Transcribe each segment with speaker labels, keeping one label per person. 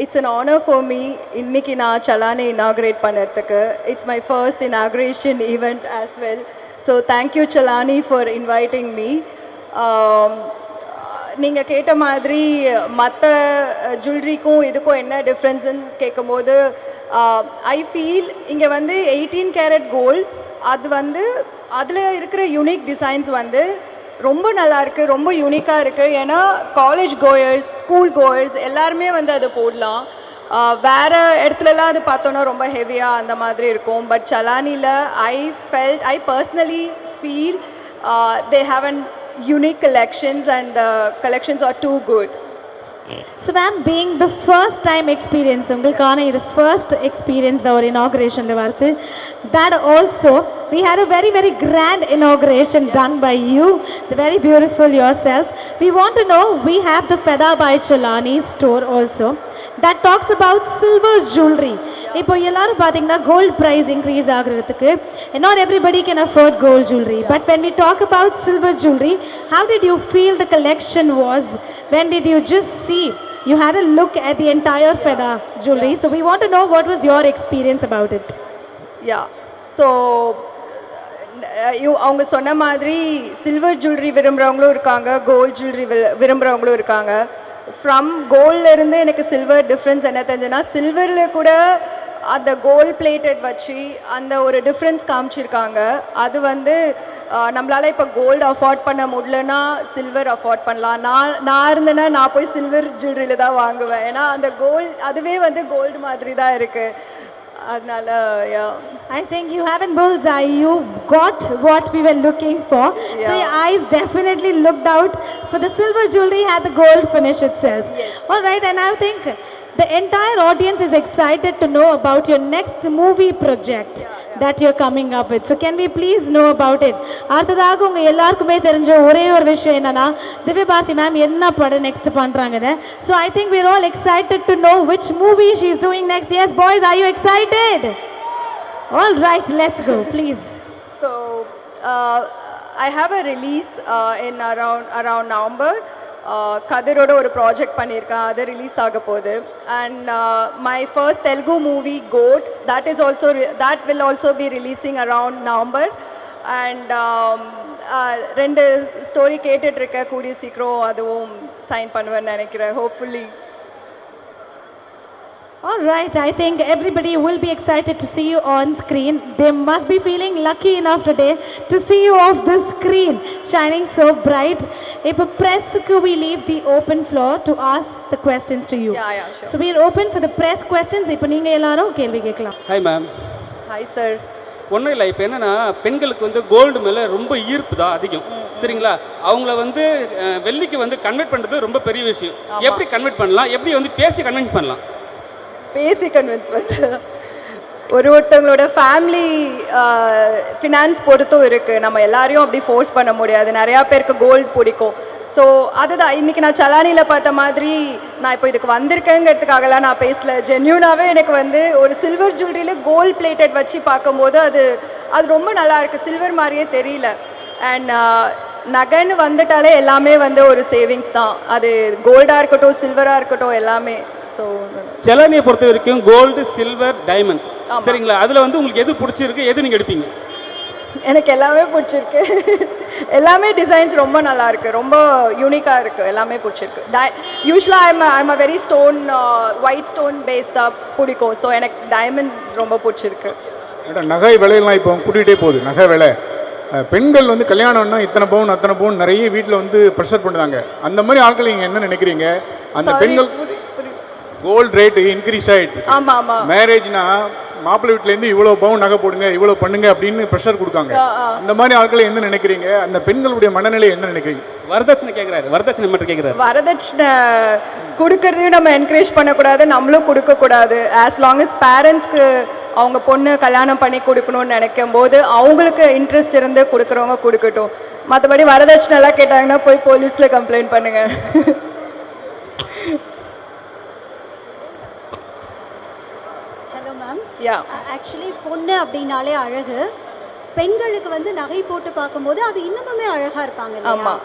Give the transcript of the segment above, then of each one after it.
Speaker 1: it's an honor for me இன்னைக்கு நான் சலானை inaugurate பண்ணறதுக்கு. It's my first inauguration event as well. So thank you Chalani for inviting me. நீங்கள் கேட்ட மாதிரி மற்ற ஜுவல்லரிக்கும் இதுக்கும் என்ன டிஃப்ரென்ஸ்ன்னு கேட்கும்போது ஐ ஃபீல் இங்கே வந்து 18 கேரட் கோல்ட் அது வந்து அதில் இருக்கிற யூனிக் டிசைன்ஸ் வந்து ரொம்ப நல்லாயிருக்கு, ரொம்ப யூனிக்காக இருக்குது. ஏன்னா காலேஜ் கோயர்ஸ், ஸ்கூல் கோயர்ஸ் எல்லாருமே வந்து அதை போடலாம். வேறு இடத்துலலாம் அது பார்த்தோன்னா ரொம்ப ஹெவியாக அந்த மாதிரி இருக்கும். பட் சலானியில் I personally feel they have an unique collections and collections are too good.
Speaker 2: So ma'am, being the first time experience, ungalkana the first experience the inauguration le varthu, that also we had a very very grand inauguration done by you, the very beautiful yourself. We want to know, we have the Feda by Chalani store also that talks about silver jewelry. Ipo ellaru pathina gold price increase aagradhukku, and not everybody can afford gold jewelry, but when we talk about silver jewelry, how did you feel the collection was? When did you just see, you had a look at the entire Feda jewelry, so we want to know what was your experience about it?
Speaker 1: Yeah, so அவங்க சொன்ன மாதிரி silver jewellery விரும்புகிறவங்களும் இருக்காங்க, gold jewellery விரும்புகிறவங்களும் இருக்காங்க. From கோல்ட்லேருந்து எனக்கு silver difference என்ன தெரிஞ்சுன்னா, சில்வரில் கூட அந்த கோல்ட் பிளேட்டட் வச்சு அந்த ஒரு டிஃப்ரென்ஸ் காமிச்சிருக்காங்க. அது வந்து நம்மளால் இப்போ கோல்டு அஃபோர்ட் பண்ண முடியலன்னா சில்வர் அஃபோர்ட் பண்ணலாம். நான் இருந்தேன்னா நான் போய் சில்வர் ஜுவல்லரியில் தான் வாங்குவேன். ஏன்னா அந்த கோல்டு அதுவே வந்து கோல்டு மாதிரி தான் இருக்குது. அதனால
Speaker 2: I think you haven't bullseye, you got what we were looking for. So your eyes definitely looked out for the silver jewelry had the gold finish itself. All right, and I think the entire audience is excited to know about your next movie project that you're coming up with. So can we please know about it? அடுத்ததாக உங்க எல்லாருக்குமே தெரிஞ்ச ஒரே ஒரு விஷயம் என்னன்னா, Divya Bharathi ma'am என்ன படம் நெக்ஸ்ட் பண்றாங்கன்னு. So I think we're all excited to know which movie she's doing next. Yes boys, are you excited? All right, let's go please.
Speaker 1: So I have a release in around November. கதிரோட ஒரு project பண்ணியிருக்கேன், அது release ஆக போகுது. And my first Telugu movie கோட் that will also be releasing around November. And ரெண்டு story கேட்டுட்ருக்கேன், கூடிய சீக்கிரம் அதுவும் சைன் பண்ணுவேன்னு நினைக்கிறேன், hopefully.
Speaker 2: All right, I think everybody will be excited to see you on screen. They must be feeling lucky enough today to see you off the screen, shining so bright. If a press we leave the open floor to ask the questions to you.
Speaker 1: Yeah, sure.
Speaker 2: So we'll open for the press questions. Ipo neenga ellarum kelvi kekkalam.
Speaker 3: Hi ma'am.
Speaker 1: Hi sir.
Speaker 3: ஒன்றும் இல்லை, இப்போ என்னென்னா பெண்களுக்கு வந்து gold மேலே ரொம்ப ஈர்ப்பு தான் அதிகம், சரிங்களா? அவங்கள வந்து வெள்ளிக்கு வந்து கன்வெர்ட் பண்ணுறது ரொம்ப பெரிய விஷயம். எப்படி கன்வெர்ட் பண்ணலாம், எப்படி வந்து பேசி கன்வின்ஸ் பண்ணலாம்?
Speaker 1: பேசி கன்வின்ஸ் பண்ணுறது ஒருத்தவங்களோட ஃபேமிலி ஃபினான்ஸ் பொறுத்தும் இருக்குது. நம்ம எல்லாரையும் அப்படி ஃபோர்ஸ் பண்ண முடியாது. நிறையா பேருக்கு கோல்டு பிடிக்கும். ஸோ அதுதான் இன்றைக்கி நான் சலானியில் பார்த்த மாதிரி நான் இப்போ இதுக்கு வந்திருக்கேங்கிறதுக்காகலாம் நான் பேசல. ஜென்யூனாகவே எனக்கு வந்து ஒரு சில்வர் ஜுவல்லரியில் கோல்டு பிளேட்டட் வச்சு பார்க்கும்போது அது ரொம்ப நல்லா இருக்குது, சில்வர் மாதிரியே தெரியல. அண்ட் நகைன்னு வந்துட்டாலே எல்லாமே வந்து ஒரு சேவிங்ஸ் தான், அது கோல்டாக இருக்கட்டும் சில்வராக இருக்கட்டும் எல்லாமே. ஸோ
Speaker 3: சலானியை பொறுத்த வரைக்கும் கோல்டு, சில்வர், டைமண்ட், சரிங்களா? அதில் வந்து உங்களுக்கு எது பிடிச்சிருக்கு, எது நீங்கள் எடுப்பீங்க?
Speaker 1: எனக்கு எல்லாமே பிடிச்சிருக்கு. எல்லாமே டிசைன்ஸ் ரொம்ப நல்லா இருக்குது, ரொம்ப யூனிக்காக இருக்குது, எல்லாமே பிடிச்சிருக்கு. யூஸ்வலாக I'm a very stone, white stone பேஸ்டாக பிடிக்கும். ஸோ எனக்கு டைமண்ட்ஸ் ரொம்ப பிடிச்சிருக்கு.
Speaker 4: நகை விலையெல்லாம் இப்போ கூட்டிகிட்டே போகுது. நகை விலை பெண்கள் வந்து கல்யாணம்னா இத்தனை பவுன் அத்தனை பவுன் நிறைய வீட்டில் வந்து ப்ரெஷர் பண்ணுறாங்க. அந்த மாதிரி ஆட்கள் நீங்கள் என்ன நினைக்கிறீங்க? அந்த பெண்கள் கோல்டு ரேட்டு இன்க்ரீஸ் ஆகிட்டு, மேரேஜ்னா மாப்பிள்ளை வீட்டிலேருந்து இவ்வளோ பவுன் நகை போடுங்க, இவ்வளோ பண்ணுங்க அப்படின்னு ப்ரெஷர் கொடுக்காங்க. அந்த மாதிரி ஆட்களை என்ன நினைக்கிறீங்க? அந்த பெண்களுடைய மனநிலை என்ன நினைக்கிறீங்க?
Speaker 3: வரதட்சணை கேட்குறாரு, வரதட்சணை மட்டும் கேட்குறாரு.
Speaker 1: வரதட்சணை கொடுக்கறதையும் நம்ம என்கரேஜ் பண்ணக்கூடாது, நம்மளும் கொடுக்கக்கூடாது. ஆஸ் லாங் அஸ் பேரண்ட்ஸ்க்கு அவங்க பொண்ணு கல்யாணம் பண்ணி கொடுக்கணும்னு நினைக்கும் போது அவங்களுக்கு இன்ட்ரெஸ்ட் இருந்து கொடுக்குறவங்க கொடுக்கட்டும். மற்றபடி வரதட்சணைலாம் கேட்டாங்கன்னா போய் போலீஸில் கம்ப்ளைண்ட் பண்ணுங்க.
Speaker 5: ஆக்சுவலி பொண்ணு அப்படின்னாலே அழகு, பெண்களுக்கு வந்து நகை போட்டு பார்க்கும்போது அது இன்னமுமே அழகாக இருப்பாங்க. ஆமாம்.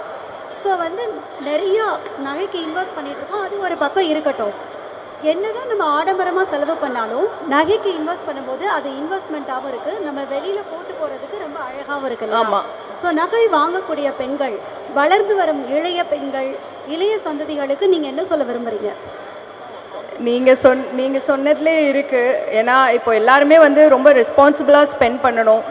Speaker 5: ஸோ வந்து நிறையா நகைக்கு இன்வெஸ்ட் பண்ணிட்டு இருக்கோம், அது ஒரு பக்கம் இருக்கட்டும். என்னதான் நம்ம ஆடம்பரமாக செலவு பண்ணாலும் நகைக்கு இன்வெஸ்ட் பண்ணும்போது அது இன்வெஸ்ட்மெண்ட்டாகவும் இருக்குது, நம்ம வெளியில் போட்டு போகிறதுக்கு ரொம்ப அழகாகவும் இருக்கு.
Speaker 1: ஆமாம்.
Speaker 5: ஸோ நகை வாங்கக்கூடிய பெண்கள், வளர்ந்து வரும் இளைய பெண்கள், இளைய சந்ததிகளுக்கு நீங்கள் என்ன சொல்ல விரும்புகிறீங்க?
Speaker 1: நீங்கள் சொன்னதுலே இருக்குது. ஏன்னா இப்போ எல்லாருமே வந்து ரொம்ப ரெஸ்பான்சிபிளாக ஸ்பெண்ட் பண்ணணும்.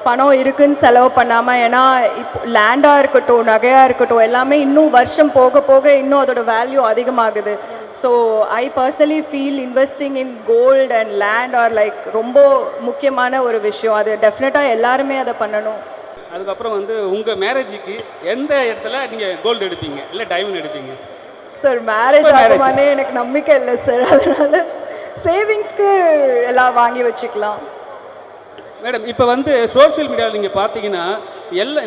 Speaker 1: பணம் இருக்குன்னு செலவு பண்ணாமல். ஏன்னா இப்போ லேண்டாக இருக்கட்டும், நகையாக இருக்கட்டும், எல்லாமே இன்னும் வருஷம் போக போக இன்னும் அதோட வேல்யூ அதிகமாகுது. So I personally feel investing in gold and land or like ரொம்ப முக்கியமான ஒரு விஷயம். அது டெஃபினட்டாக எல்லாருமே அதை பண்ணணும்.
Speaker 3: அதுக்கப்புறம் வந்து உங்கள் மேரேஜுக்கு எந்த இடத்துல நீங்கள் கோல்டு எடுப்பீங்க இல்லை டைமண்ட் எடுப்பீங்க?
Speaker 1: சார் மேரேஜ் ஆகுமானே எனக்கு நம்பிக்கை இல்லை சார். அதனால சேவிங்ஸ்க்கு எல்லாம் வாங்கி வச்சுக்கலாம்.
Speaker 3: மேடம், இப்போ வந்து சோஷியல் மீடியாவில் நீங்கள் பார்த்தீங்கன்னா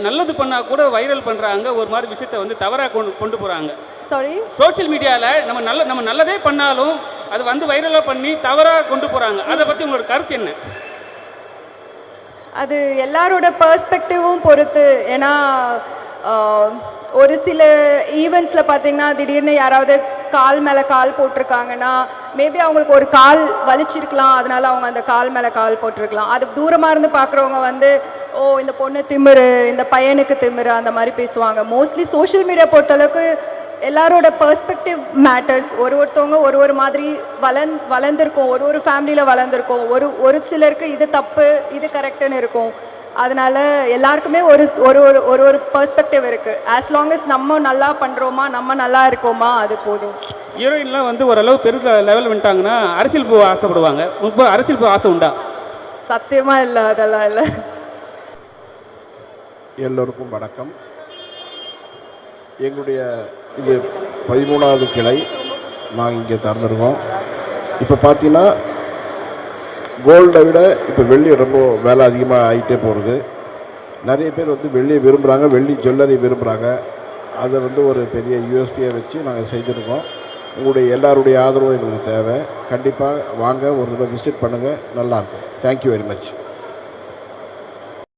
Speaker 3: நல்லது பண்ணால் கூட வைரல் பண்ணுறாங்க, ஒரு மாதிரி விஷயத்தை வந்து தவறாக கொண்டு போகிறாங்க.
Speaker 1: சாரி,
Speaker 3: சோஷியல் மீடியாவில் நம்ம நல்லதே பண்ணாலும் அது வந்து வைரலாக பண்ணி தவறாக கொண்டு போகிறாங்க. அதை பற்றி உங்களோட கருத்து என்ன?
Speaker 1: அது எல்லாரோட பெர்ஸ்பெக்டிவும் பொறுத்து. ஏன்னா ஒரு சில ஈவெண்ட்ஸில் பார்த்தீங்கன்னா திடீர்னு யாராவது கால் மேலே கால் போட்டிருக்காங்கன்னா மேபி அவங்களுக்கு ஒரு கால் வலிச்சிருக்கலாம், அதனால அவங்க அந்த கால் மேலே கால் போட்டிருக்கலாம். அது தூரமாக இருந்து பார்க்குறவங்க வந்து ஓ இந்த பொண்ணு திமிரு, இந்த பையனுக்கு திமிரு, அந்த மாதிரி பேசுவாங்க. மோஸ்ட்லி சோஷியல் மீடியா பொறுத்தளவுக்கு எல்லாரோட பெர்ஸ்பெக்டிவ் மேட்டர்ஸ். ஒருத்தவங்க ஒரு மாதிரி வளர்ந்துருக்கோம், ஒரு ஃபேமிலியில் வளர்ந்துருக்கோம், ஒரு சிலருக்கு இது தப்பு இது கரெக்டுன்னு இருக்கும். அதனால எல்லாருக்குமே ஒரு ஒரு ஒரு பெர்ஸ்பெக்டிவ் இருக்குது. ஆஸ் லாங் அஸ் நம்ம நல்லா பண்ணுறோமா, நம்ம நல்லா இருக்கோமா, அது போதும்.
Speaker 3: ஹீரோயின்லாம் வந்து ஓரளவு பெரிய லெவல் வந்துட்டாங்கன்னா அரசியல் போக ஆசைப்படுவாங்க. இப்போ அரசியல் போக ஆசை உண்டா?
Speaker 1: சத்தியமாக இல்லை, அதெல்லாம் இல்லை.
Speaker 6: எல்லோருக்கும் வணக்கம். எங்களுடைய இது 13வது கிளை நாங்கள் இங்கே திறந்துருக்கோம். இப்போ பார்த்தீங்கன்னா கோல்டை விட இப்போ வெள்ளி ரொம்ப விலை அதிகமாக ஆகிட்டே போகிறது. நிறைய பேர் வந்து வெள்ளியை விரும்புகிறாங்க, வெள்ளி ஜுவல்லரி விரும்புகிறாங்க. அதை வந்து ஒரு பெரிய யூஎஸ்பியை வச்சு நாங்கள் செய்திருக்கோம். உங்களுடைய எல்லாருடைய ஆதரவும் எங்களுக்கு தேவை. கண்டிப்பாக வாங்க, ஒரு தடவை விசிட் பண்ணுங்கள், நல்லாயிருக்கும். Thank you very much.